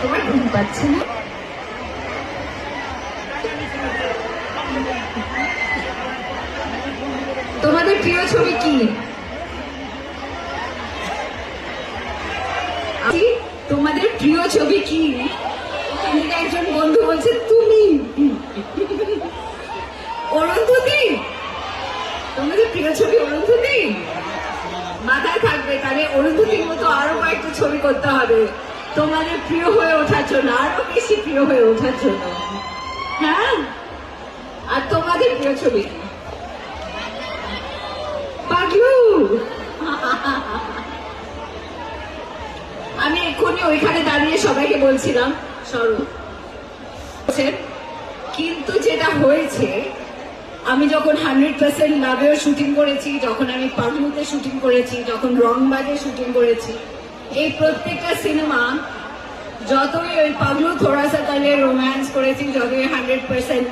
তোমার ঘুম পাচ্ছে না? তোমাদের প্রিয় ছবি কি? তোমাদের প্রিয় ছবি কি? একজন বন্ধু বলছে তুমি। অরুন্ধতী, তোমাদের প্রিয় ছবি অরুন্ধতী? মাথায় থাকবে, তাহলে অরুন্ধতীর মতো আরো কয়েকটা ছবি করতে হবে তোমাদের প্রিয় হয়ে ওঠার জন্য, আরো বেশি প্রিয় হয়ে ওঠার জন্য। হ্যাঁ, আর তোমাদের প্রিয় ছবি পাগলু। আমি এক্ষুনি ওইখানে দাঁড়িয়ে সবাইকে বলছিলাম সরু, কিন্তু যেটা হয়েছে, আমি যখন 100% লাভেও শুটিং করেছি, যখন আমি পাগলুতে শুটিং করেছি, যখন রংবাজে শুটিং করেছি, এই প্রত্যেকটা সিনেমা যতই ওই পাগলু থোড়া সা কালে রোম্যান্স করেছি, যতই 100%